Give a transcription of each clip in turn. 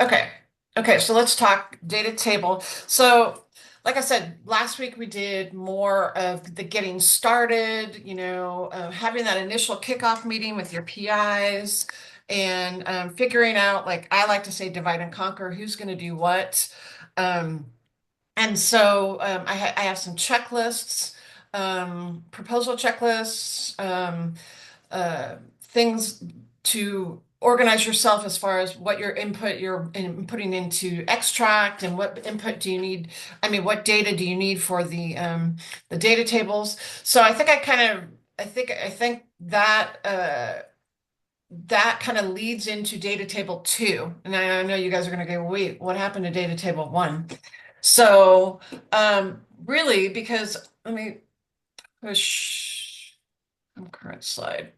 Okay. Okay, so let's talk data table. So, like I said, last week we did more of the getting started, having that initial kickoff meeting with your PIs and figuring out, like I like to say, divide and conquer, who's going to do what. Um, and so I have some checklists, proposal checklists, things to organize yourself as far as what you're inputting into extract and what input do you need. I mean, what data do you need for the data tables? So I think that kind of leads into data table two. And I know you guys are going to go, wait, what happened to data table one? So really, because let me push current slide.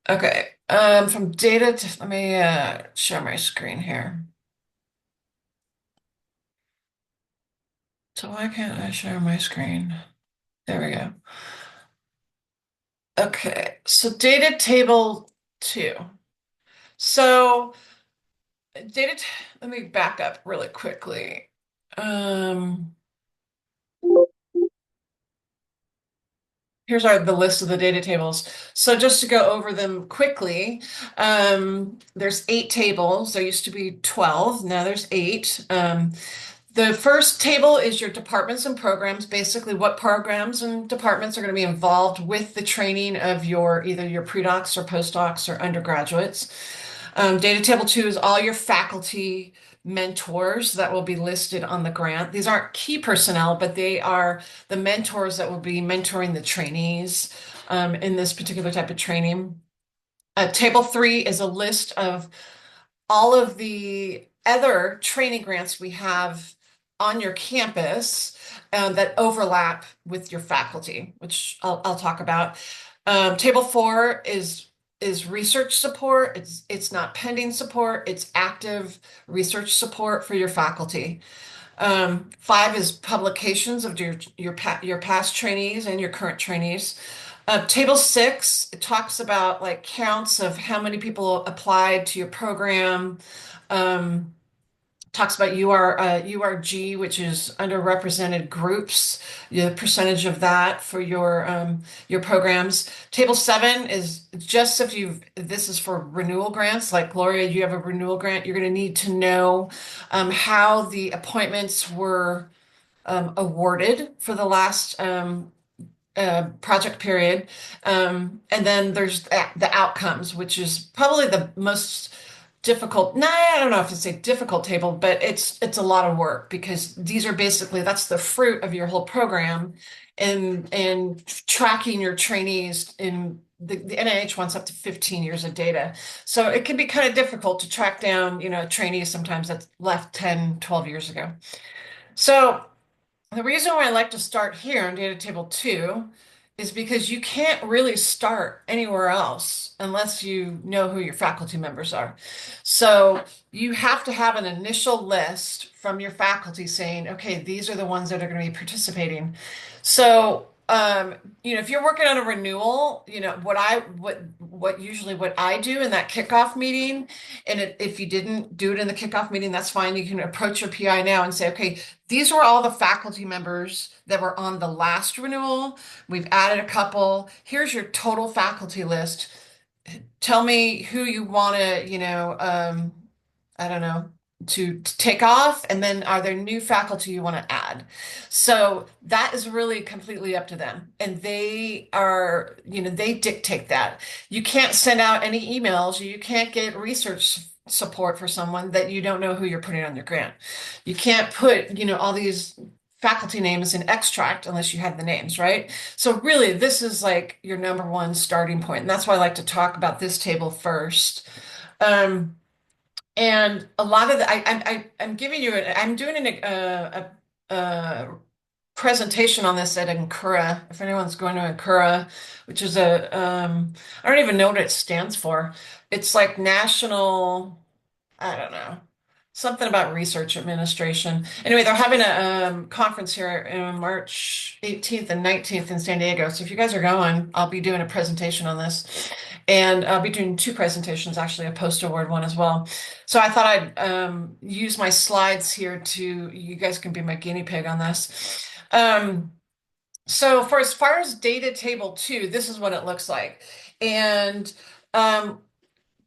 Okay. From data to, let me share my screen here. So why can't I share my screen? There we go. Okay. So data table two. So data, t let me back up really quickly. Um, Here's the list of the data tables. So just to go over them quickly, there's 8 tables. There used to be 12. Now there's 8. The first table is your departments and programs, basically what programs and departments are going to be involved with the training of either your pre-docs or postdocs or undergraduates. Data table 2 is all your faculty mentors that will be listed on the grant. These aren't key personnel, but they are the mentors that will be mentoring the trainees in this particular type of training. Table 3 is a list of all of the other training grants we have on your campus that overlap with your faculty, which I'll talk about. Table 4 is research support. It's not pending support. It's active research support for your faculty. 5 is publications of your past trainees and your current trainees. Table 6, it talks about like counts of how many people applied to your program. Um, Talks about URG, which is underrepresented groups, the percentage of that for your programs. Table 7 is just this is for renewal grants. Like Gloria, you have a renewal grant, you're going to need to know how the appointments were awarded for the last project period. And then there's the outcomes, which is probably the most difficult. Nah, I don't know if it's a difficult table, but it's a lot of work because these are basically that's the fruit of your whole program and tracking your trainees in the NIH wants up to 15 years of data. So it can be kind of difficult to track down, trainees sometimes that's left 10, 12 years ago. So the reason why I like to start here in data table 2 is because you can't really start anywhere else unless you know who your faculty members are. So you have to have an initial list from your faculty saying, okay, these are the ones that are going to be participating. So, if you're working on a renewal, what I do in that kickoff meeting, and if you didn't do it in the kickoff meeting, that's fine. You can approach your PI now and say, okay, these were all the faculty members that were on the last renewal. We've added a couple. Here's your total faculty list. Tell me who you want to, I don't know, to take off, and then are there new faculty you want to add? So that is really completely up to them. And they dictate that. You can't send out any emails, you can't get research support for someone that you don't know who you're putting on your grant. You can't put, all these faculty names in extract unless you have the names, right? So really, this is like your number one starting point. And that's why I like to talk about this table first. Um, and a lot of I'm giving you I'm doing a presentation on this at Ankura. If anyone's going to Ankura, which is I don't even know what it stands for. It's like National, I don't know, something about research administration. Anyway, they're having a conference here in March 18th and 19th in San Diego. So if you guys are going, I'll be doing a presentation on this. And I'll be doing two presentations, actually, a post-award one as well. So I thought I'd use my slides here to, you guys can be my guinea pig on this. So for as far as data table two, this is what it looks like. And um,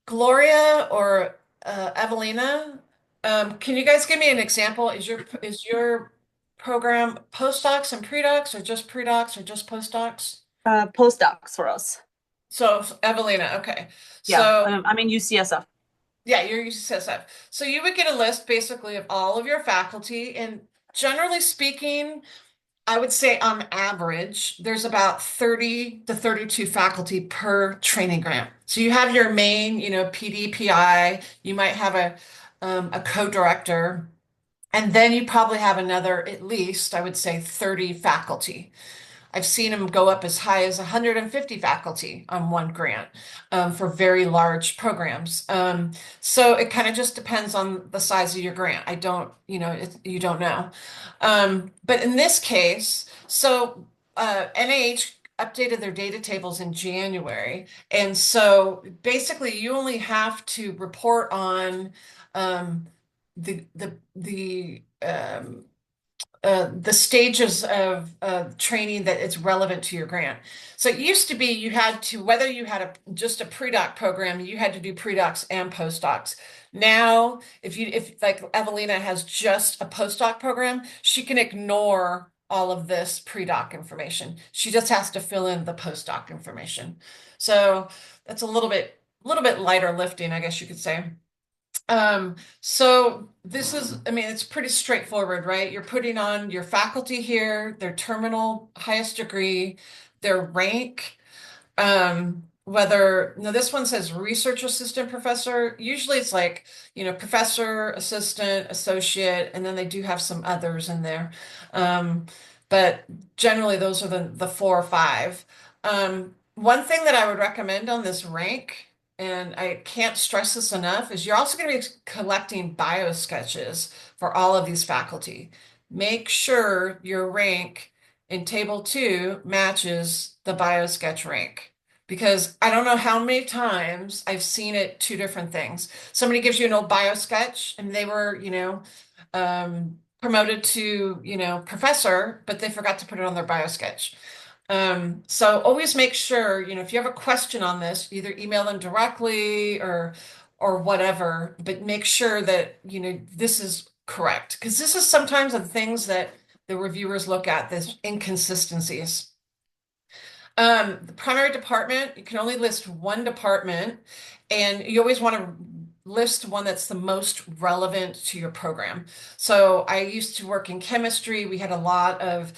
Gloria or Evelina, can you guys give me an example? Is your program postdocs and predocs, or just predocs, or just postdocs? Postdocs for us. So Evelina, okay. Yeah, So I'm in UCSF. yeah, you're UCSF. So you would get a list basically of all of your faculty, and generally speaking, I would say on average, there's about 30 to 32 faculty per training grant. So you have your main, PD, PI, you might have a co-director, and then you probably have another, at least, I would say 30 faculty. I've seen them go up as high as 150 faculty on one grant for very large programs. So it kind of just depends on the size of your grant. I don't, you don't know. But in this case, so NIH updated their data tables in January. And so basically you only have to report on the stages of training that is relevant to your grant. So it used to be you had to, whether you had just a pre-doc program, you had to do pre-docs and post-docs. Now, if like Evelina has just a post-doc program, she can ignore all of this pre-doc information. She just has to fill in the post-doc information. So that's a little bit lighter lifting, I guess you could say. So this is, I mean, it's pretty straightforward, right? You're putting on your faculty here, their terminal highest degree, their rank, whether, now this one says research assistant professor. Usually it's like, professor, assistant, associate, and then they do have some others in there. Um, but generally those are the four or five. One thing that I would recommend on this rank, and I can't stress this enough, is you're also going to be collecting bio sketches for all of these faculty. Make sure your rank in table two matches the bio sketch rank. Because I don't know how many times I've seen it two different things. Somebody gives you an old bio sketch and they were, promoted to, professor, but they forgot to put it on their bio sketch. So always make sure, if you have a question on this, either email them directly or whatever, but make sure that, this is correct. Because this is sometimes the things that the reviewers look at, this inconsistencies. The primary department, you can only list one department, and you always want to list one that's the most relevant to your program. So I used to work in chemistry. We had a lot of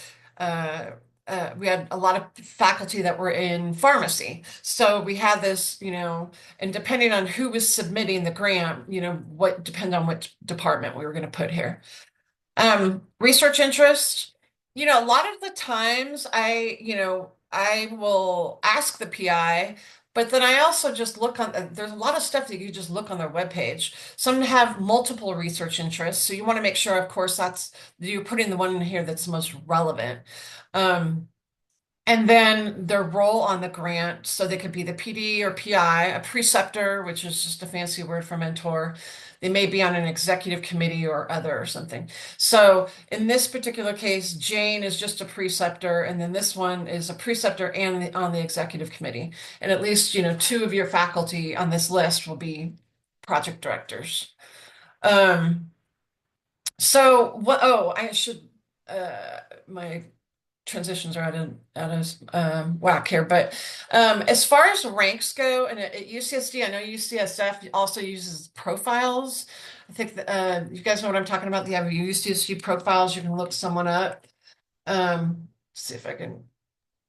faculty that were in pharmacy. So we had this, and depending on who was submitting the grant, what depend on which department we were going to put here. Research interest, a lot of the times I will ask the PI, but then I also just look on, there's a lot of stuff that you just look on their webpage. Some have multiple research interests, so you want to make sure, of course, you're putting the one in here that's most relevant. Um, and then their role on the grant, so they could be the PD or PI, a preceptor, which is just a fancy word for mentor. They may be on an executive committee or other or something. So in this particular case, Jane is just a preceptor, and then this one is a preceptor and on the executive committee. And at least, two of your faculty on this list will be project directors. Um, so what, oh, I should, my transitions are out of whack here. But as far as ranks go, and at UCSD, I know UCSF also uses profiles. I think you guys know what I'm talking about. They have UCSD profiles. You can look someone up. See if I can.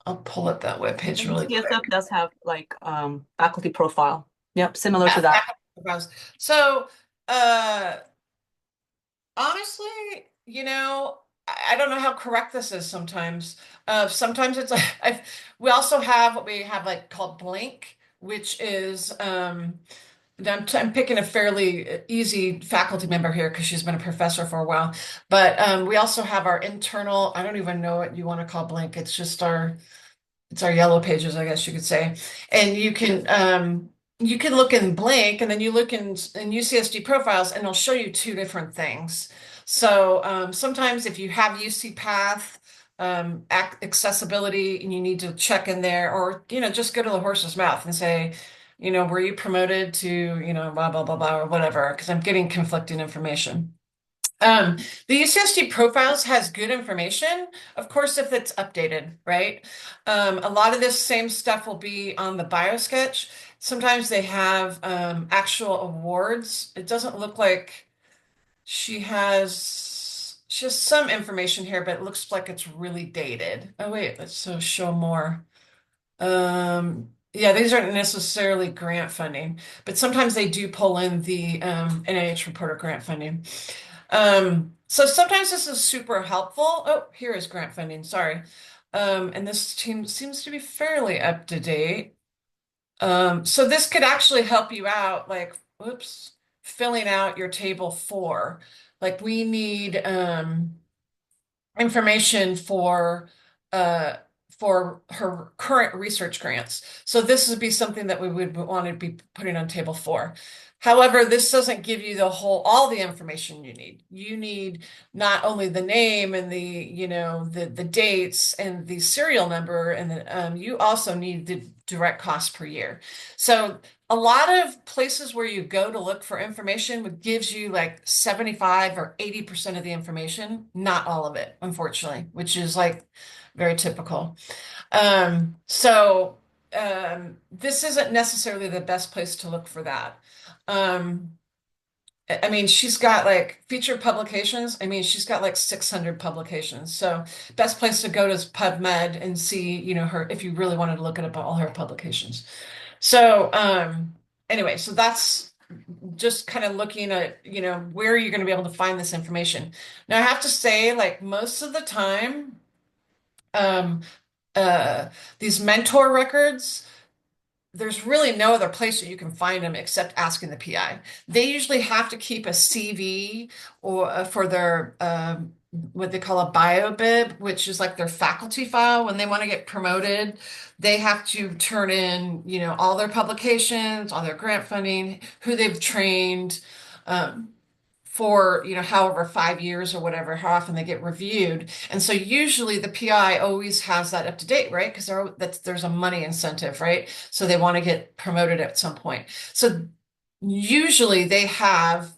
I'll pull up that webpage really quick. UCSF does have like faculty profile. Yep, similar to Yeah, that. faculty profiles. So uh, honestly, I don't know how correct this is sometimes. Sometimes it's like we also have what we have like called Blink, which is and I'm picking a fairly easy faculty member here because she's been a professor for a while. But we also have our internal, I don't even know what you want to call Blink. It's our yellow pages, I guess you could say. And you can look in blank and then you look in UCSD profiles and it'll show you two different things. So sometimes if you have UC Path accessibility and you need to check in there, or just go to the horse's mouth and say, were you promoted to, blah blah blah blah or whatever, because I'm getting conflicting information. Um, the UCSD profiles has good information, of course, if it's updated, right? A lot of this same stuff will be on the BioSketch. Sometimes they have actual awards. It doesn't look like she has some information here, but it looks like it's really dated. Oh wait, let's show more. Yeah, these aren't necessarily grant funding, but sometimes they do pull in the NIH reporter grant funding. So sometimes this is super helpful. Oh, here is grant funding, sorry. And this team seems to be fairly up to date. So this could actually help you out, like, whoops, filling out your table 4. Like we need information uh for her current research grants. So this would be something that we would want to be putting on table 4. However, this doesn't give you all the information you need. You need not only the name and the dates and the serial number, and you also need the direct cost per year. So a lot of places where you go to look for information gives you like 75 or 80% of the information, not all of it, unfortunately, which is like very typical. This isn't necessarily the best place to look for that. Um, I mean, she's got like featured publications. I mean, she's got like 600 publications. So best place to go is PubMed and see, her if you really wanted to look at all her publications. So, anyway, so that's just kind of looking at, where you're going to be able to find this information. Now, I have to say, like most of the time, um, uh, these mentor records, there's really no other place that you can find them except asking the PI. They usually have to keep a CV or for their what they call a biobib, which is like their faculty file when they want to get promoted. They have to turn in, all their publications, all their grant funding, who they've trained. Um, for however 5 years or whatever, how often they get reviewed. And so usually the PI always has that up to date, right? Because there's a money incentive, right? So they want to get promoted at some point. So usually they have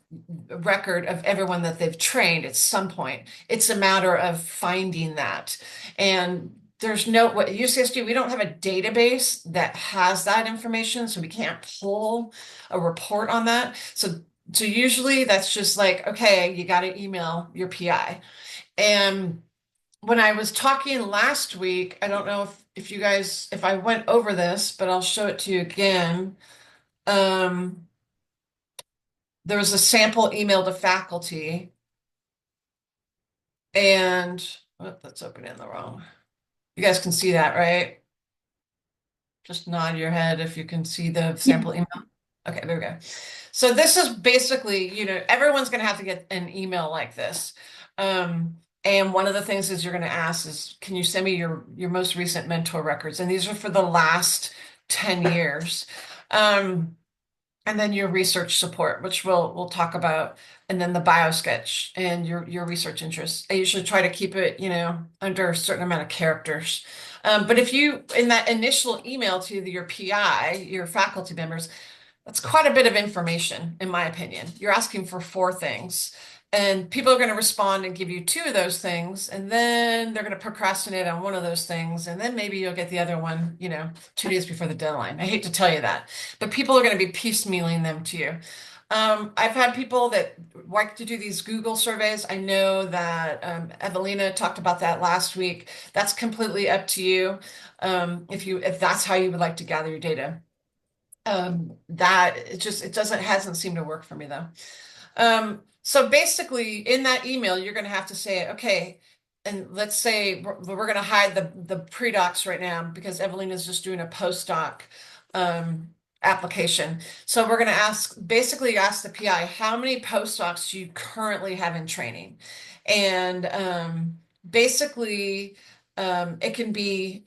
a record of everyone that they've trained at some point. It's a matter of finding that. And there's no what UCSD, we don't have a database that has that information, so we can't pull a report on that. So usually that's just like, okay, you got to email your PI. And when I was talking last week, I don't know if you guys, if I went over this, but I'll show it to you again. Um, there was a sample email to faculty, and oh, that's opening the wrong. You guys can see that, right? Just nod your head if you can see the Yeah. sample email. Okay, there we go. So this is basically, everyone's going to have to get an email like this. And one of the things is you're going to ask is, can you send me your most recent mentor records? And these are for the last 10 years. And then your research support, which we'll talk about, and then the biosketch and your research interests. I usually try to keep it, under a certain amount of characters. But if you in that initial email to your PI, your faculty members, that's quite a bit of information, in my opinion. You're asking for 4 things, and people are going to respond and give you 2 of those things, and then they're going to procrastinate on one of those things, and then maybe you'll get the other one, 2 days before the deadline. I hate to tell you that, but people are going to be piecemealing them to you. I've had people that like to do these Google surveys. I know that Evelina talked about that last week. That's completely up to you, if that's how you would like to gather your data. That it doesn't hasn't seemed to work for me though. So basically in that email, you're going to have to say, okay, and let's say we're going to hide the pre-docs right now because Evelyn is just doing a postdoc um, application. So we're going to basically ask the PI, how many postdocs do you currently have in training? And basically, it can be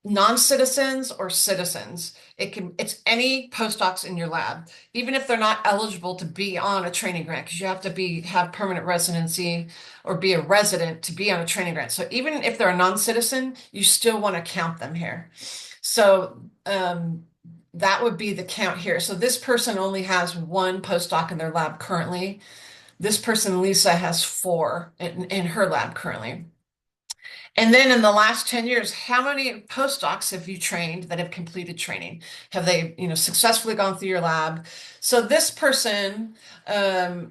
non-citizens or citizens. It's any postdocs in your lab, even if they're not eligible to be on a training grant, because you have to have permanent residency or be a resident to be on a training grant. So even if they're a non-citizen, you still want to count them here. So that would be the count here. So this person only has one postdoc in their lab currently. This person, Lisa, has four in her lab currently. And then in the last 10 years, how many postdocs have you trained that have completed training? Have they, successfully gone through your lab? So this person,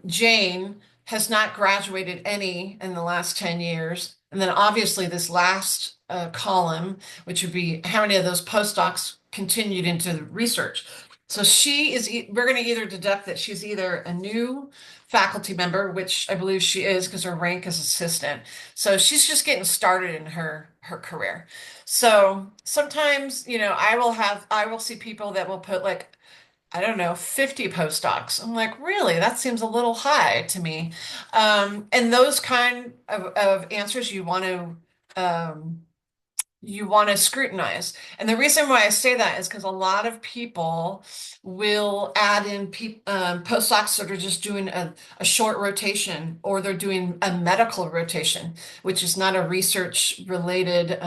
Jane, has not graduated any in the last 10 years. And then obviously this last column, which would be how many of those postdocs continued into the research. So we're going to either deduct that she's either a new faculty member, which I believe she is because her rank is assistant. So she's just getting started in her career. So sometimes, I will see people that will put like, I don't know, 50 postdocs. I'm like, really? That seems a little high to me. And those kind of answers you want to scrutinize. And the reason why I say that is because a lot of people will add in postdocs that are just doing a short rotation, or they're doing a medical rotation, which is not a research related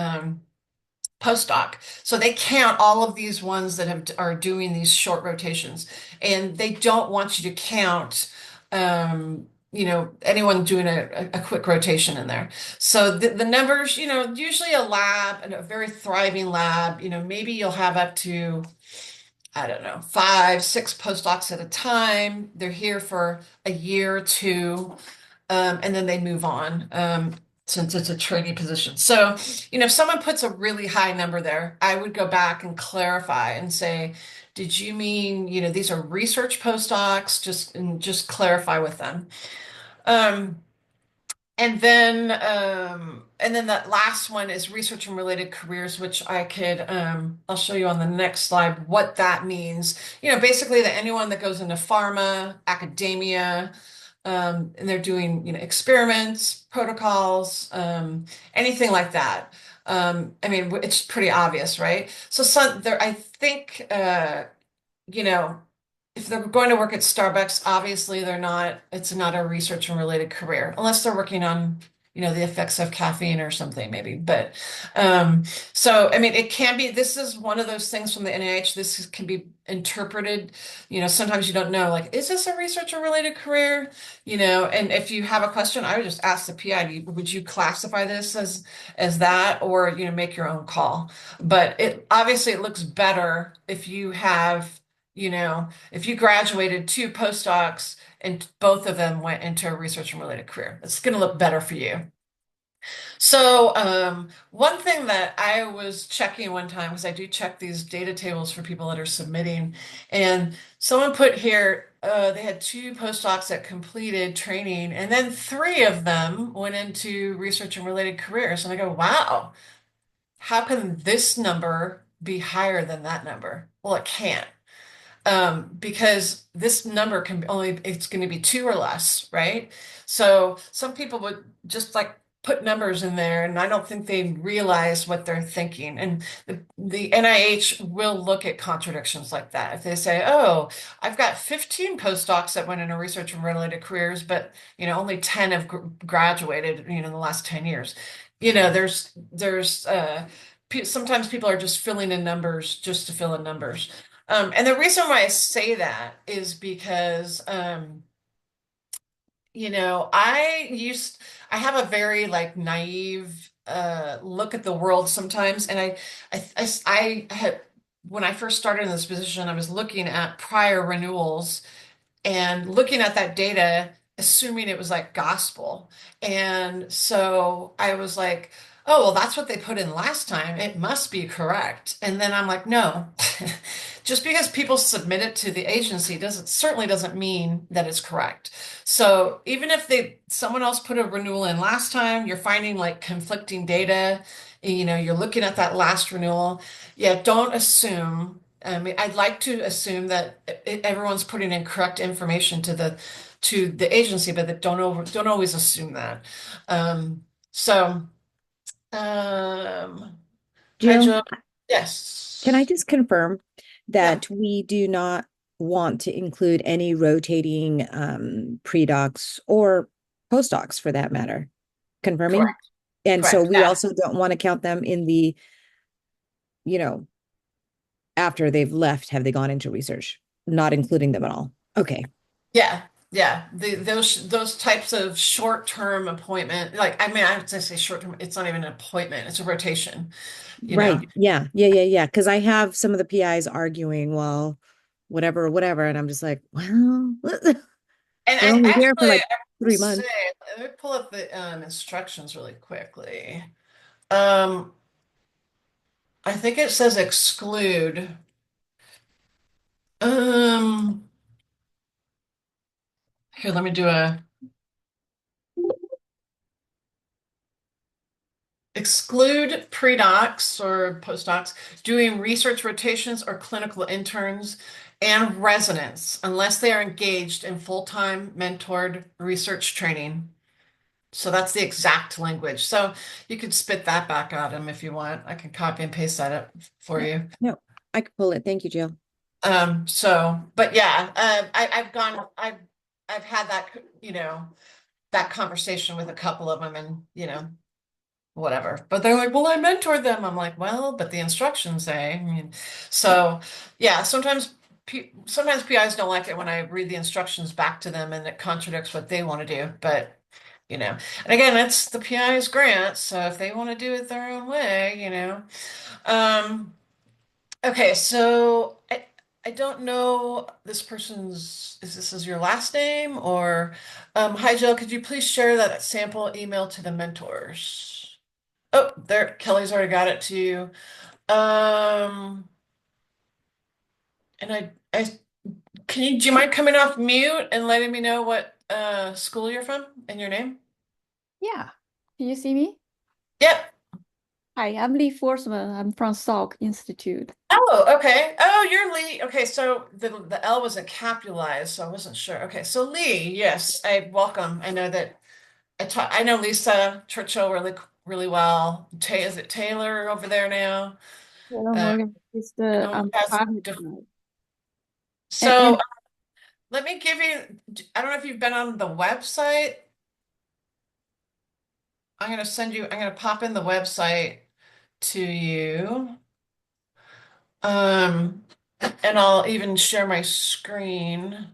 postdoc. So they count all of these ones that are doing these short rotations, and they don't want you to count, anyone doing a quick rotation in there. So the numbers, usually a lab, and a very thriving lab, maybe you'll have up to, I don't know, five, six postdocs at a time. They're here for a year or two, and then they move on, since it's a trainee position. So, if someone puts a really high number there, I would go back and clarify and say, did you mean, these are research postdocs? Just clarify with them. Um, and then that last one is research and related careers, which I'll show you on the next slide what that means. Basically that anyone that goes into pharma, academia, and they're doing, experiments, protocols, anything like that. I mean, it's pretty obvious, right? So I think, you know, if they're going to work at Starbucks, obviously it's not a research and related career, unless they're working on, the effects of caffeine or something, maybe. But um, so, I mean, this is one of those things from the NIH. This can be interpreted, sometimes you don't know, like, is this a research or related career? And if you have a question, I would just ask the PI, would you classify this as that, or, make your own call? But it looks better if you have, if you graduated two postdocs and both of them went into a research and related career, it's going to look better for you. So, one thing that I was checking one time, because I do check these data tables for people that are submitting, and someone put here, they had two postdocs that completed training, and then three of them went into research and related careers. And I go, wow, how can this number be higher than that number? Well, it can't, because this number it's going to be two or less, right? So some people would just like put numbers in there, and I don't think they realize what they're thinking. And the NIH will look at contradictions like that. If they say, oh, I've got 15 postdocs that went into research and related careers, but only 10 have graduated, in the last 10 years. Sometimes people are just filling in numbers just to fill in numbers. And the reason why I say that is because, I have a very like naive look at the world sometimes, and I had when I first started in this position, I was looking at prior renewals and looking at that data, assuming it was like gospel. And so I was like, oh, well, that's what they put in last time. It must be correct. And then I'm like, no, just because people submit it to the agency certainly doesn't mean that it's correct. So even if someone else put a renewal in last time, you're finding like conflicting data, you're looking at that last renewal. Yeah, don't assume. I mean, I'd like to assume that everyone's putting in correct information to the agency, but don't always assume that. Um, so, hi, Jill, Joe. Can I Yes. just confirm Yeah, that we do not want to include any rotating pre-docs or postdocs for that matter? Confirming? correct. And so Correct. we Yeah. also don't want to count them in the, you know, after they've left, have they gone into research? Not including them at all. Okay. Yeah. Yeah. Those types of short-term appointment, like I mean, I would say short-term, it's not even an appointment, it's a rotation, you know. Right. Yeah. Yeah. Yeah. Yeah. Because I have some of the PIs arguing, well, whatever, whatever. And I'm just like, well, And they're I only there for actually like I will 3 months. say, let me pull up the instructions really quickly. Um, I think it says exclude. Um, Here, let me do a exclude pre-docs or postdocs doing research rotations or clinical interns and residents unless they are engaged in full-time mentored research training. So that's the exact language. So you could spit that back at them if you want. I can copy and paste that up for No, you. no, I could pull it. Thank you, Jill. But yeah, I've had that, that conversation with a couple of them and, whatever. But they're like, well, I mentored them. I'm like, well, but the instructions say, I mean, so yeah, sometimes PIs don't like it when I read the instructions back to them and it contradicts what they want to do. But, and again, it's the PI's grant. So if they want to do it their own way. Um, okay, so I don't know this person's, is this is your last name or, hi Jill, could you please share that sample email to the mentors? Oh, there, Kelly's already got it to you. Um, and do you mind coming off mute and letting me know what school you're from and your name? Yeah. Can you see me? Yep. Hi, I'm Lee Forsman. I'm from Salk Institute. Oh, okay. Oh, you're Lee. Okay, so the L wasn't capitalized, so I wasn't sure. Okay, so Lee, yes, I welcome. I know that I know Lisa Churchill really well. Is it Taylor over there now? Hello, Uh, Morgan. It's I the know has private diff- side. so And let me give you, I don't know if you've been on the website. I'm gonna pop in the website to you. Um, and I'll even share my screen.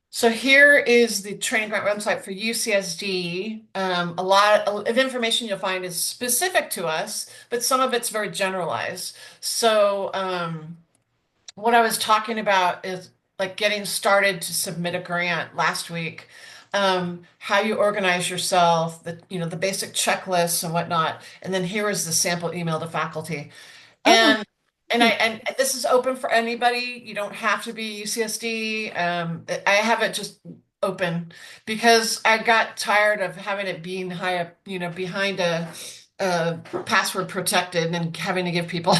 So here is the training grant website for UCSD. A lot of information you'll find is specific to us, but some of it's very generalized. So, what I was talking about is like getting started to submit a grant last week, how you organize yourself, the basic checklists and whatnot. And then here is the sample email to faculty. oh, And and this is open for anybody. You don't have to be UCSD. I have it just open because I got tired of having it being high up, behind a password protected and having to give people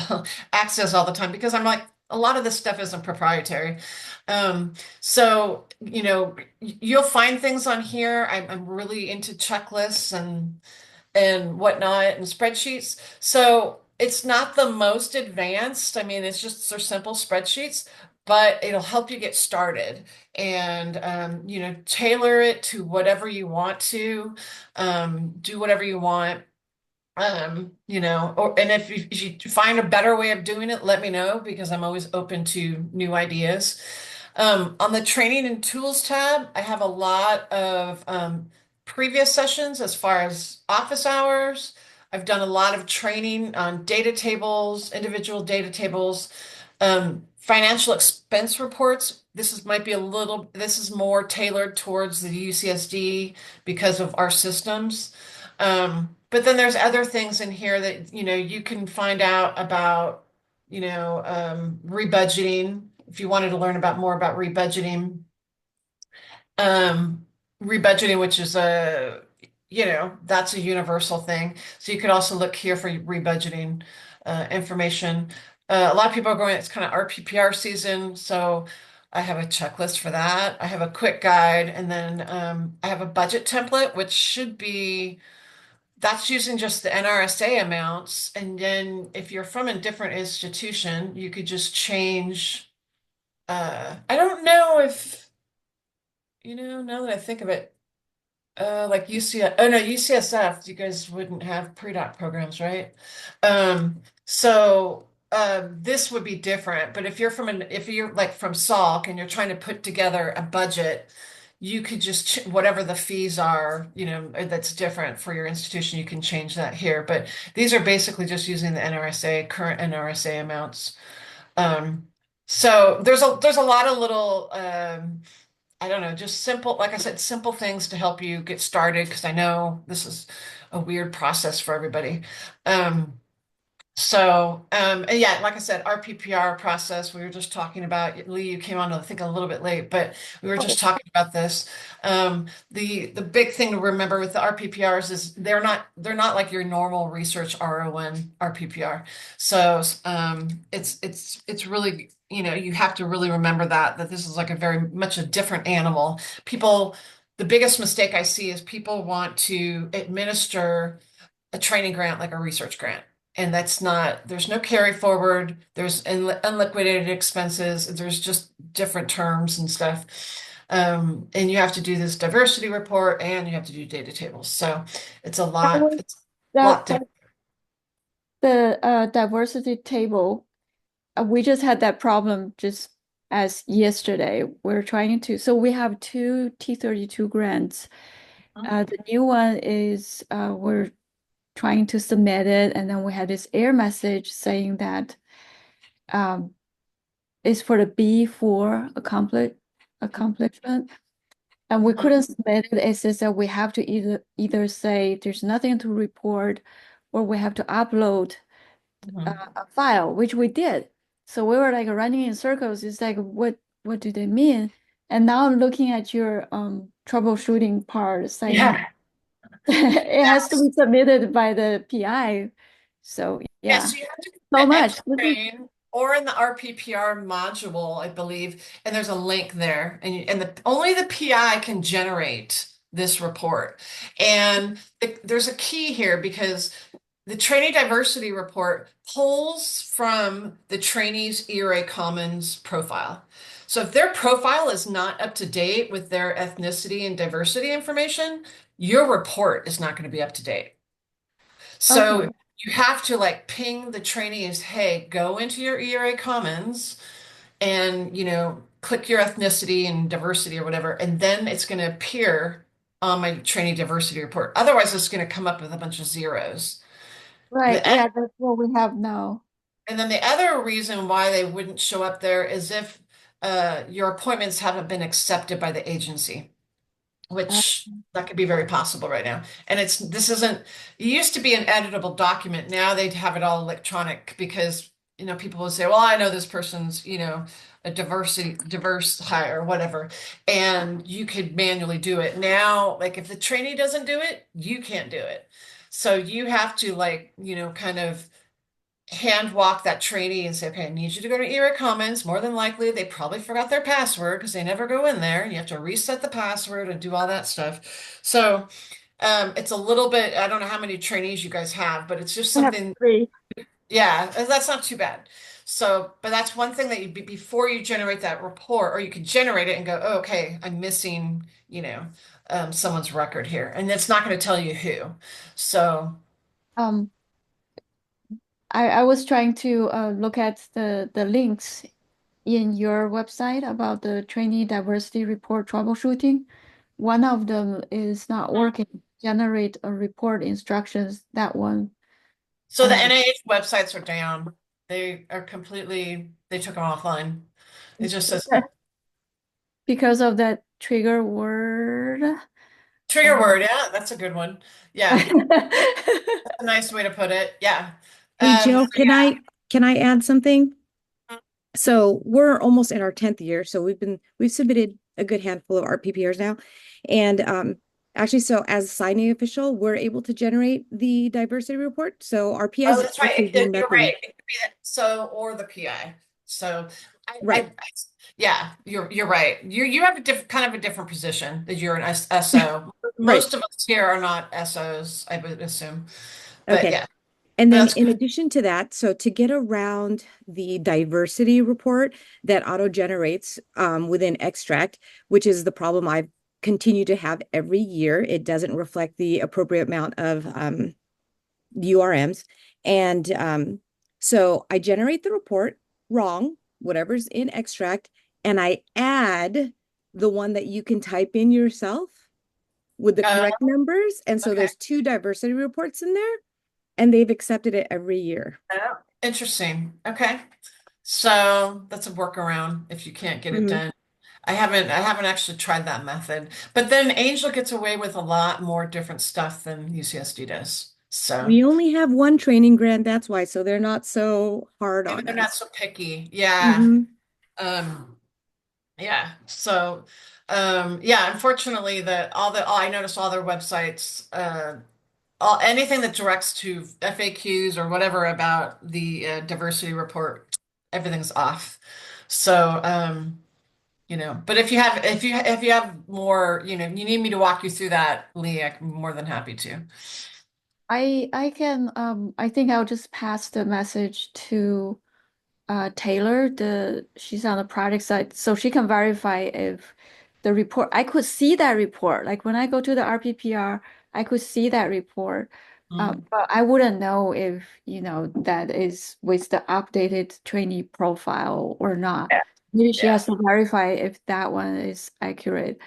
access all the time because I'm like, a lot of this stuff isn't proprietary. So, you'll find things on here. I'm really into checklists and whatnot and spreadsheets. So it's not the most advanced. I mean, it's just they're simple spreadsheets, but it'll help you get started and tailor it to whatever you want to, do whatever you want. And if you find a better way of doing it, let me know because I'm always open to new ideas. On the training and tools tab, I have a lot of previous sessions as far as office hours. I've done a lot of training on data tables, individual data tables, financial expense reports. This is more tailored towards the UCSD because of our systems. But then there's other things in here that, you can find out about, rebudgeting if you wanted to learn about more about rebudgeting. Um, Rebudgeting, which is that's a universal thing. So you could also look here for rebudgeting information. A lot of people are going, it's kind of RPPR season, so I have a checklist for that. I have a quick guide, and then I have a budget template, which should be That's using just the NRSA amounts. And then if you're from a different institution, you could just change. I don't know if, now that I think of it, like oh no, UCSF, you guys wouldn't have pre-doc programs, right? So this would be different. But if you're like from Salk and you're trying to put together a budget, you could just whatever the fees are, that's different for your institution, you can change that here. But these are basically just using the NRSA, current NRSA amounts. Um, so there's a lot of little I don't know, just simple, like I said, simple things to help you get started because I know this is a weird process for everybody. Um, and yeah, like I said, our PPR process, we were just talking about, Lee, you came on, I think, a little bit late, but we were just Oh, talking about this. The big thing to remember with the RPPRs is they're not like your normal research RON RPPR. So it's really, you have to really remember that this is like a very much a different animal. The biggest mistake I see is people want to administer a training grant like a research grant. And there's no carry forward, there's unliquidated expenses, there's just different terms and stuff. And you have to do this diversity report and you have to do data tables. So it's a that lot, was it's a that, lot that different. the diversity table. We just had that problem just as yesterday. We're trying to, so we have two T32 grants. The new one is we're trying to submit it, and then we had this error message saying that um, it's for the B4 accomplishment. And we couldn't submit it. It says that we have to either say there's nothing to report, or we have to upload Mhm. a file, which we did. So we were like running in circles. It's like, what do they mean? And now I'm looking at your troubleshooting part saying Yeah. it has to be submitted by the PI. So Yeah, yeah, so you have to so go much. to Xtrain or in the RPPR module, I believe, and there's a link there, and only the PI can generate this report. And there's a key here because the trainee diversity report pulls from the trainee's ERA Commons profile. So if their profile is not up to date with their ethnicity and diversity information, your report is not going to be up to date. Okay. So you have to like ping the trainees, hey, go into your ERA Commons and, click your ethnicity and diversity or whatever, and then it's going to appear on my trainee diversity report. Otherwise, it's going to come up with a bunch of zeros. Right. The, Yeah, that's what we have now. and then the other reason why they wouldn't show up there is if your appointments haven't been accepted by the agency, Uh, which that could be very possible right now. And this isn't, it used to be an editable document. Now they have it all electronic because, people will say, well, I know this person's, a diverse hire or whatever. And you could manually do it. Now, like if the trainee doesn't do it, you can't do it. So you have to like, kind of hand walk that trainee and say, okay, I need you to go to ERA Commons. More than likely, they probably forgot their password because they never go in there. You have to reset the password and do all that stuff. So it's a little bit, I don't know how many trainees you guys have, but it's just we have something, three. yeah, that's not too bad. So, but that's one thing that before you generate that report, or you can generate it and go, oh, okay, I'm missing, someone's record here. And it's not going to tell you who. So, Um, I was trying to look at the links in your website about the trainee diversity report troubleshooting. One of them is not working. Generate a report instructions. That one. So the NIH websites are down. They took them offline. It just says Because of that trigger word. trigger Um, word. Yeah, that's a good one. Yeah, that's a nice way to put it. Yeah. Hey, So Jill, can I add something? So we're almost in our 10th year. So we've submitted a good handful of our PPRs now. And actually, so as signing official, we're able to generate the diversity report. So our oh, PIs that's right. actually do You're right. nothing. It could be that, so or the PI. So I Right. Yeah, you're right. You have a kind of a different position that you're an SO. Right. Most of us here are not SOs, I would assume. But Okay. yeah, And then that's in good. addition to that, so to get around the diversity report that auto generates within extract, which is the problem I've continued to have every year, it doesn't reflect the appropriate amount of URMs. And so I generate the report wrong, whatever's in extract, and I add the one that you can type in yourself with the Uh, correct numbers. And so okay. there's two diversity reports in there, and they've accepted it every year. Oh, interesting. Okay. So that's a workaround if you can't get it Mhm. done. I haven't actually tried that method. But then Angel gets away with a lot more different stuff than UCSD does. So We only have one training grant, that's why. So they're not so hard maybe on they're not us. so picky. Yeah. Hmm. Um, yeah. So yeah, unfortunately I noticed all their websites, anything that directs to FAQs or whatever about the diversity report, everything's off. So but if you have more, you need me to walk you through that, Lee, I'm more than happy to. I can I think I'll just pass the message to Taylor, she's on the project side, so she can verify if the report. I could see that report. Like when I go to the RPPR, I could see that report. Mm. But I wouldn't know if, that is with the updated trainee profile or not. Yeah. Maybe she Yeah. has to verify if that one is accurate.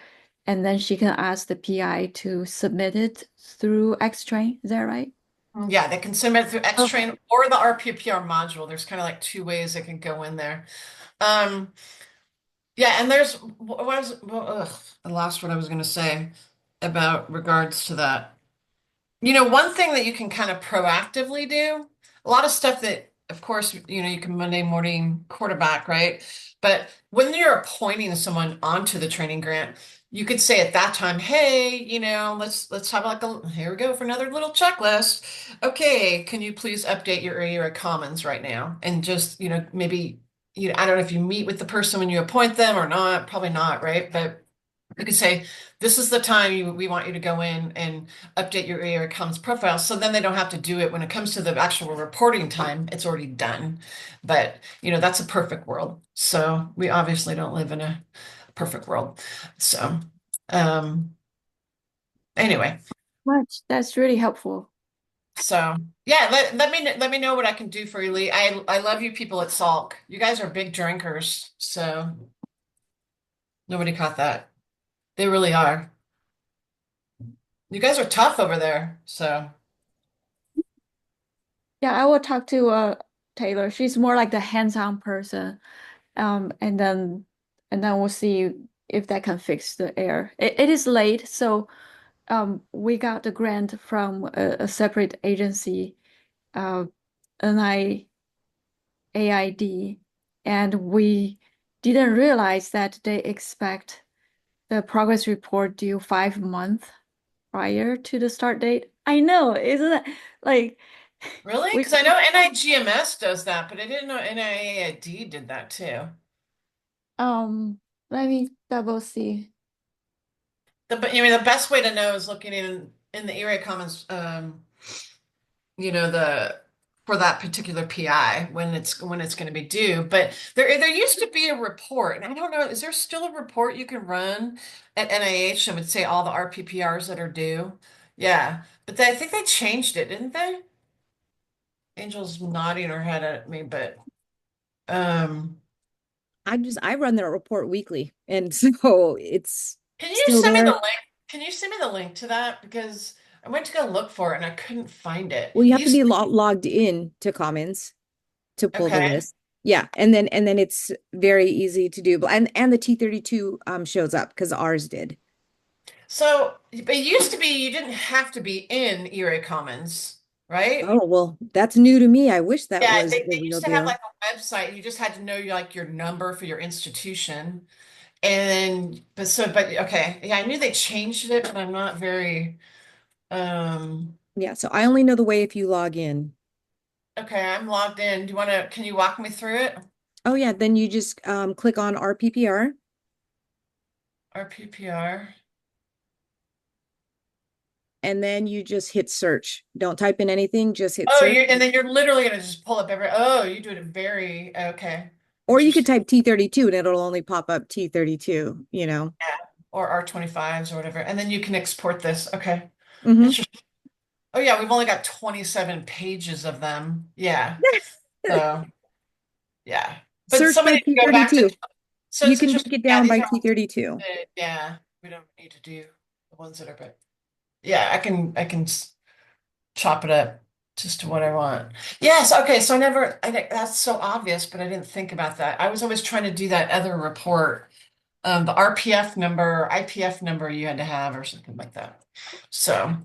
And then she can ask the PI to submit it through Xtrain. Is that right? Yeah, they can submit it through Okay. Xtrain or the RPPR module. There's kind of like two ways they can go in there. Um, yeah, and there's what was well, I lost what I was going to say about regards to that. One thing that you can kind of proactively do, a lot of stuff that, of course, you can Monday morning quarterback, right? But when you're appointing someone onto the training grant, you could say at that time, hey, let's have like here we go for another little checklist. Okay, can you please update your area of commons right now? And just, maybe, I don't know if you meet with the person when you appoint them or not, probably not, right? But you could say, this is the time we want you to go in and update your area commons profile. So then they don't have to do it when it comes to the actual reporting time. It's already done. But, that's a perfect world. So we obviously don't live in a perfect world. So, um, anyway, Much. That's really helpful. so yeah, let me know what I can do for you, Lee. I love you people at Salk. You guys are big drinkers. So nobody caught that. They really are. You guys are tough over there. So. Yeah, I will talk to Taylor. She's more like the hands-on person. And then we'll see if that can fix the error. It is late, so we got the grant from a separate agency, uh NIAID, and we didn't realize that they expect the progress report due 5 months prior to the start date. I know, isn't it? Like Really? we Because I know NIGMS does that, but I didn't know NIAID did that too. let me double see. But the best way to know is looking in the area comments, the for that particular PI when it's going to be due. But there used to be a report, and I don't know, is there still a report you can run at NIH that would say all the RPPRs that are due? Yeah, but I think they changed it, didn't they? Angel's nodding her head at me, but um. I run their report weekly, and so it's Can you still send me the there. link? Can you send me the link to that? Because I went to go look for it and I couldn't find it. Well, you It have to used be logged in to Commons to pull the okay. list. Yeah, and then it's very easy to do. And the T32 shows up because ours did. So it used to be you didn't have to be in Erie Commons, right? Oh, well, that's new to me. I wish that Yeah, was they the real used to have deal. like a website. You just had to know like your number for your institution. And but okay. Yeah, I knew they changed it, but I'm not very um Yeah, so I only know the way if you log in. okay, I'm logged in. Can you walk me through it? Oh yeah, then you just click on RPPR. RPPR. And then you just hit search. Don't type in anything, just hit Oh, search. and then you're literally gonna just pull up oh, you do it very, okay. Or you could Interesting. type T32 and it'll only pop up T32, Yeah. Or R25s or whatever. And then you can export this. Okay. Hmm. Interesting. Oh yeah, we've only got 27 pages of them. Yeah. So yeah. But Search by somebody can go back to, T32. so You it's can break interesting. it Yeah, down these by are all T32. good. Yeah. We don't need to do the ones that are, but yeah, I can chop it up just to what I want. Yes, okay. So I think that's so obvious, but I didn't think about that. I was always trying to do that other report, the RPF number, IPF number you had to have or something like that. So,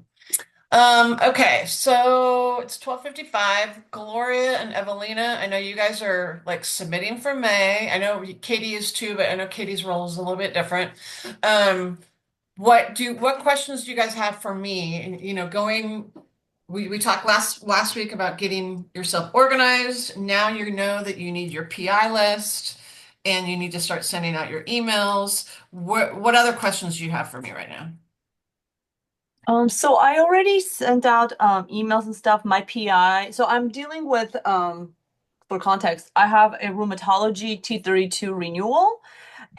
okay, so it's 12:55. Gloria and Evelina, I know you guys are like submitting for May. I know Katie is too, but I know Katie's role is a little bit different. Um, what questions do you guys have for me? And we talked last week about getting yourself organized. Now you know that you need your PI list and you need to start sending out your emails. What other questions do you have for me right now? So I already sent out emails and stuff, my PI. So I'm dealing with for context, I have a rheumatology T32 renewal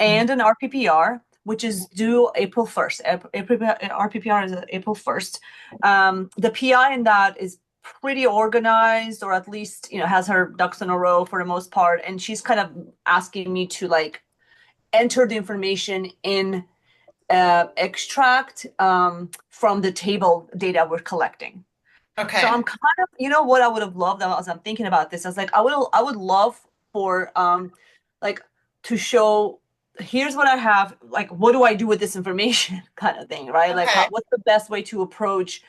and an RPPR, which is due April 1st. RPPR is April 1st. The PI in that is pretty organized, or at least, has her ducks in a row for the most part. And she's kind of asking me to like enter the information in extract from the table data we're collecting. So Okay. I'm kind of, what I would have loved as I'm thinking about this, I was like, I would love for like to show here's what I have, like what do I do with this information kind of thing, right? Like Okay. what's the best way to approach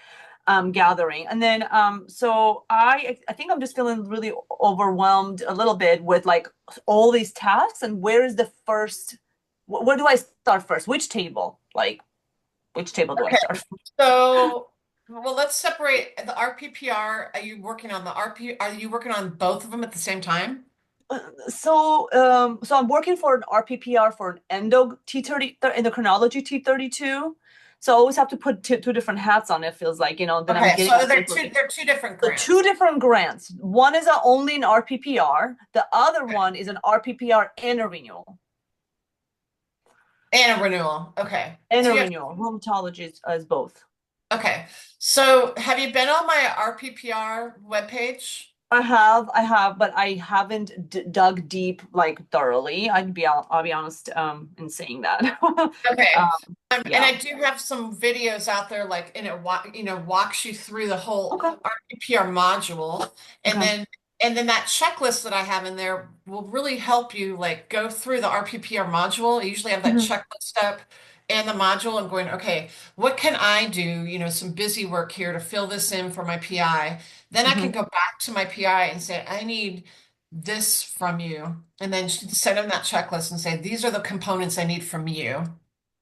gathering. And then so I think I'm just feeling really overwhelmed a little bit with like all these tasks, and where is the first where do I start first? Which table? Like which table do I Okay. start? So, well, let's separate the RPPR. Are you working on the RP? Are you working on both of them at the same time? So I'm working for an RPPR for an endocrinology T32. So I always have to put two different hats on. It feels like, then I'm Okay, getting so this they're information. two different So two grants different grants. One is only an RPPR. The other one is an RPPR and a renewal. and a renewal. Okay. And So a you have renewal. Rheumatology is both. okay. So have you been on my RPPR webpage? I have, but I haven't dug deep like thoroughly. I'll be honest in saying that. Okay. And Yeah. I do have some videos out there, like, and walks you through the whole Okay. RPPR module. And Okay. then that checklist that I have in there will really help you like go through the RPPR module. I usually have that Mhm. checklist up and the module and going, okay, what can I do? Some busy work here to fill this in for my PI. Then I can Mhm. go back to my PI and say, I need this from you. And then send them that checklist and say, these are the components I need from you.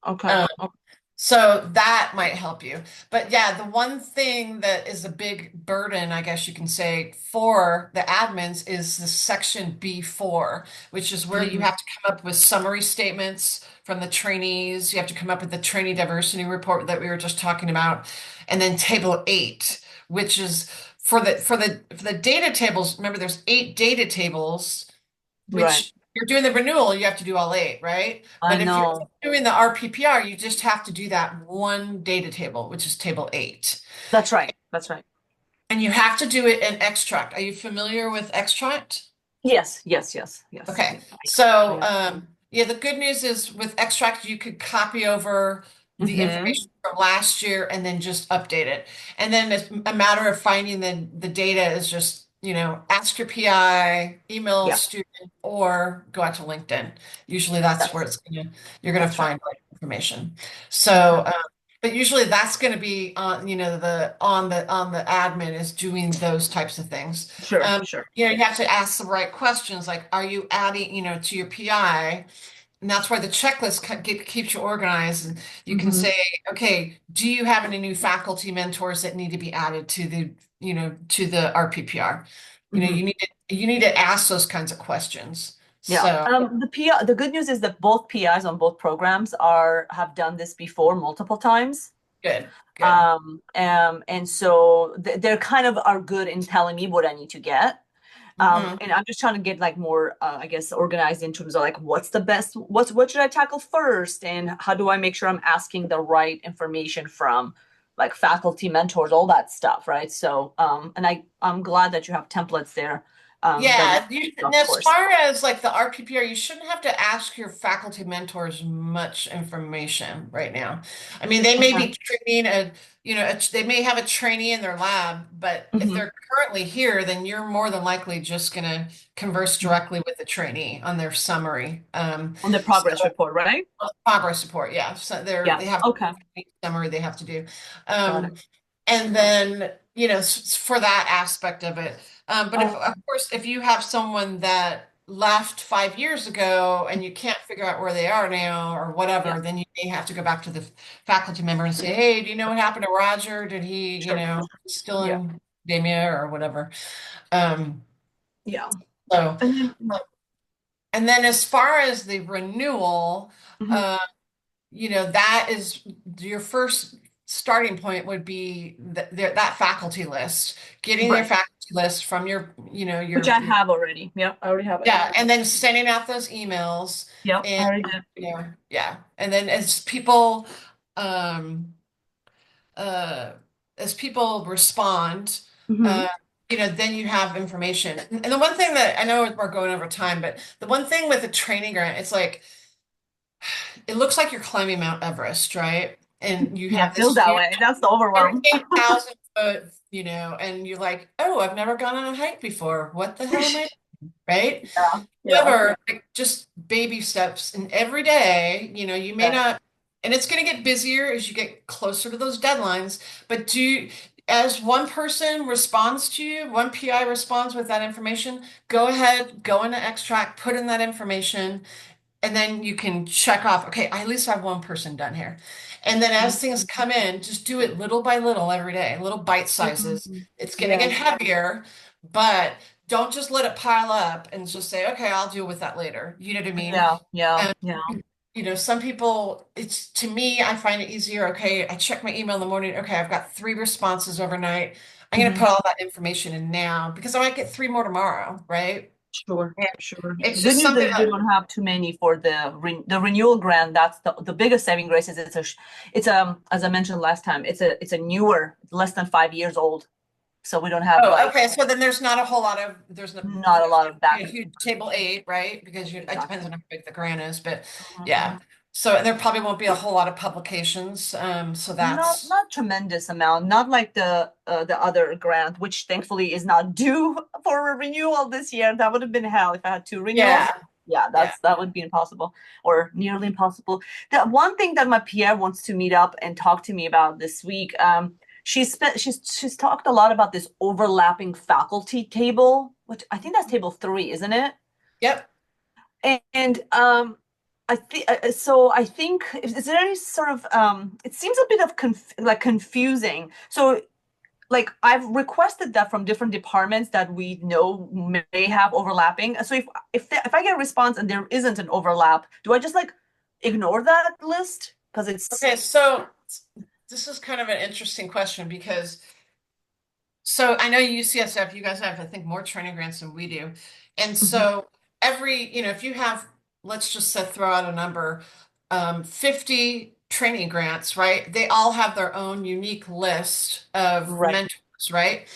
Okay. Um, Okay. so that might help you. But yeah, the one thing that is a big burden, I guess you can say, for the admins is the section B4, which is where you Mhm. have to come up with summary statements from the trainees. You have to come up with the trainee diversity report that we were just talking about. And then table 8, which is for the data tables. Remember, there's 8 data tables, Right. which you're doing the renewal, you have to do all 8, right? I But if you're know. doing the RPPR, you just have to do that one data table, which is table 8. That's right. That's right. And you have to do it in extract. Are you familiar with extract? Yes. Yes. Yes. Yes. Okay. So, I yeah, the good news is with extract, you could copy over the Mm-hmm. information from last year and then just update it. And then it's a matter of finding the data is just, ask your PI, email a Yeah. student, or go out to LinkedIn. Usually that's where That's you're gonna that's right. find like information. Okay. So, but usually that's going to be on, the admin is doing those types of things. Sure. Sure. You have to ask the right questions, like, are you adding, to your PI? And that's why the checklist keeps you organized. And you can Mm-hmm. say, okay, do you have any new faculty mentors that need to be added to the RPPR? Mm-hmm. You need to ask those kinds of questions. Yeah. So The good news is that both PIs on both programs have done this before multiple times. good, good. And so they're kind of are good in telling me what I need to get. Hmm. And I'm just trying to get like more, I guess, organized in terms of like what's the best, what should I tackle first, and how do I make sure I'm asking the right information from like faculty mentors, all that stuff, right? So, and I'm glad that you have templates there. The Yeah, of as course. far as like the RPPR, you shouldn't have to ask your faculty mentors much information right now. I mean, they may Okay. be training they may have a trainee in their lab, but if Hmm. they're currently here, then you're more than likely just going to converse directly with the trainee on their summary. On the So progress report, right? progress support, yeah. So Yeah. they have Okay. a summary they have to do. Got it. And then, for that aspect of it. But if, of Um, course, if you have someone that left 5 years ago and you can't figure out where they are now or yeah. whatever, then you may have to go back to the faculty member and say, hey, do you know what happened to Roger? Did he, Sure. still Yeah. in academia or whatever? Um, Yeah. so, And then, and then as far as the renewal, mhm. uh, that is your first starting point would be that faculty list, getting your Right. faculty list from your, Which I have already. Yeah, I already have it. yeah, and then sending out those emails Yep, I and, already did. yeah. And then um, uh, as people respond, Hmm. uh, then you have information. And the one thing that I know we're going over time, but the one thing with a training grant, it's like, it looks like you're climbing Mount Everest, right? And you Yeah, have feels this that huge way. That's the overwhelm. 38,000 foot, and you're like, oh, I've never gone on a hike before. What the hell am I doing? Right? Yeah, yeah, However, like, just baby steps, and every day, you may right. not, and it's going to get busier as you get closer to those deadlines, but as one person responds to you, one PI responds with that information, go ahead, go into extract, put in that information, and then you can check off, okay, I at least have one person done here. And then as things come in, just do it little by little every day, little bite sizes. Mhm. It's going to Yeah, get heavier, but don't just let it pile up and just say, okay, I'll deal with that later. You know what I mean? yeah, yeah, And, yeah. some people, to me, I find it easier. Okay, I check my email in the morning. Okay, I've got 3 responses overnight. I'm going to Hmm. put all that information in now because I might get 3 more tomorrow, right? Sure, And sure. it's Good just news something is we that, don't have too many for the renewal grant. That's the biggest saving grace is it's as I mentioned last time, it's a newer, less than 5 years old. So we don't have oh, like okay. So then there's not a whole lot of not a lot of a back. huge table eight, right? Because it depends Exactly. on how big the grant is, but Mhm. yeah. So there probably won't be a whole lot of publications. So that's Not tremendous amount, not like the other grant, which thankfully is not due for a renewal this year. That would have been hell if I had two renewals. yeah, Yeah, yeah. that would be impossible or nearly impossible. The one thing that my PI wants to meet up and talk to me about this week, she's talked a lot about this overlapping faculty table, which I think that's table 3, isn't it? Yep. And I think so. I think is there any sort of it seems a bit of confusing. So like I've requested that from different departments that we know may have overlapping. So if I get a response and there isn't an overlap, do I just like ignore that list because it's Okay, so this is kind of an interesting question because so I know UCSF, you guys have, I think, more training grants than we do. And Mhm. so if you have, let's just throw out a number, 50 training grants, right? They all have their own unique list of Right. mentors, right?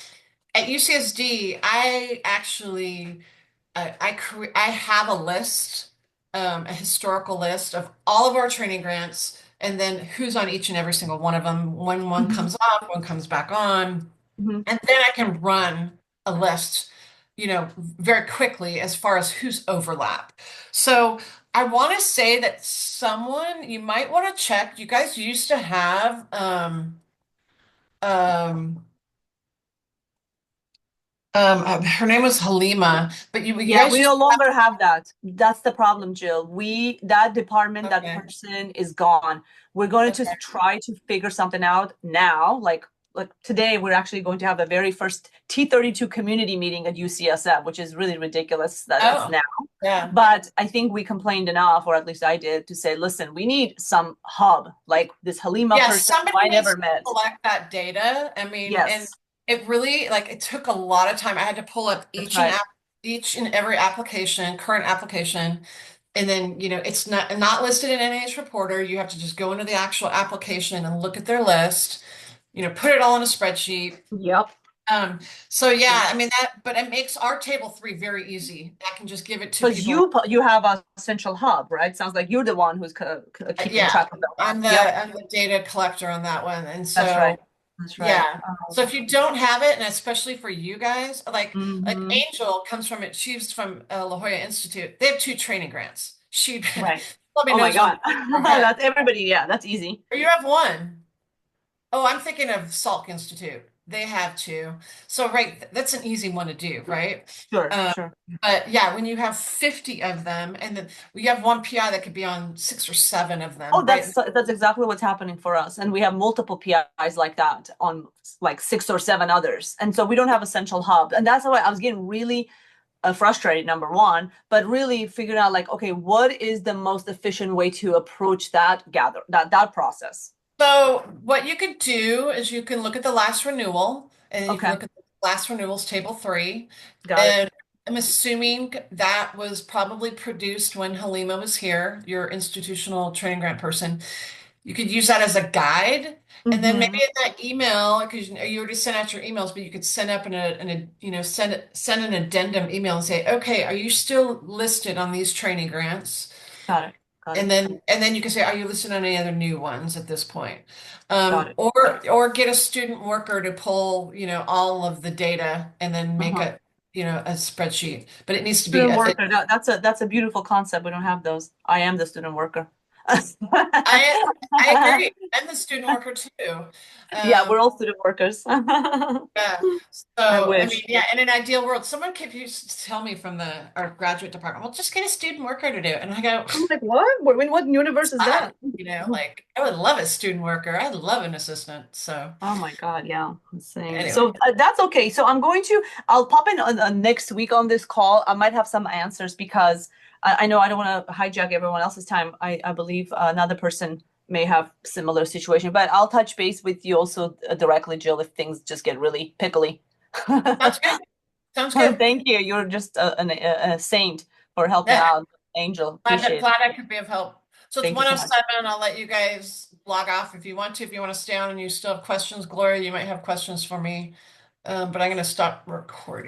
At UCSD, I actually I have a list, a historical list of all of our training grants, and then who's on each and every single one of them. When one Mhm. comes off, one comes back on. Mhm. And then I can run a list, very quickly as far as who's overlap. So I want to say that you might want to check. You guys used to have um, her name was Halima, but you Yeah, guys we used no to longer have that. That's the problem, Jill. That department, have, that okay, person is gone. We're going to okay, try to figure something out now, like like today we're actually going to have the very first T32 community meeting at UCSF, which is really ridiculous that it's Oh, now. yeah. But I think we complained enough, or at least I did, to say, listen, we need some hub, like this Halima Yeah, person who somebody I needs never to met. collect that data. I mean, and Yes, it really like it took a lot of time. I had to pull up that's right. each and every application, current application, and then it's not listed in NIH Reporter. You have to just go into the actual application and look at their list. Put it all in a spreadsheet. Yep. Um, so yeah, I mean but it makes our table 3 very easy. I can just give it to Because people. you have a central hub, right? Sounds like you're the one who's keeping Yeah, track of that. I'm the Yep, I'm the data collector on that one, and that's so. right. That's right. Yeah. So if you don't have it, and especially for you guys, like Mm-hmm. Angel comes from it. She's from La Jolla Institute. They have 2 training grants. She Right. probably Oh my knows on the God. top of her head. That's everybody. Yeah, that's easy. Or you have 1. Oh, I'm thinking of Salk Institute. They have 2. So right, that's an easy one to do, right? Sure, Um, sure. but yeah, when you have 50 of them, and then we have one PI that could be on 6 or 7 of Oh, them, right? that's exactly what's happening for us. And we have multiple PIs like that on like 6 or 7 others. And so we don't have a central hub. And that's why I was getting really frustrated, number one, but really figuring out like, okay, what is the most efficient way to approach that process? So what you could do is you can look at the last renewal, and then you can Okay, look at the last renewals table 3. got it. And I'm assuming that was probably produced when Halima was here, your institutional training grant person. You could use that as a guide. And then maybe Mm-hmm. in that email, because you already sent out your emails, but you could send up send an addendum email and say, okay, are you still listed on these training grants? Got it. Got it. And then you can say, are you listed on any other new ones at this point? Got it. Or get a student worker to pull, all of the data and then make Uh-huh. a spreadsheet. But it needs to be Student worker. That's a beautiful concept. We don't have those. I am the student worker. I agree. I'm the student worker too. Yeah, Um, we're all student workers. yeah. I So, I mean, wish. yeah, in an ideal world, someone could used to tell me from our graduate department, well, just get a student worker to do it. And I go, I'm like, what? What universe is fine. that? Like I would love a student worker. I'd love an assistant. So Oh my God, yeah, insane. So anyway. that's okay. So I'll pop in next week on this call. I might have some answers because I know I don't want to hijack everyone else's time. I believe another person may have similar situation, but I'll touch base with you also directly, Jill, if things just get really pickly. Sounds good. Sounds good. Thank you. You're just a saint for helping Yeah. out. Angel, appreciate it. Glad I could be of help. So it's Thank you so much. 1:07. I'll let you guys log off if you want to. If you want to stay on and you still have questions, Gloria, you might have questions for me. But I'm going to stop recording.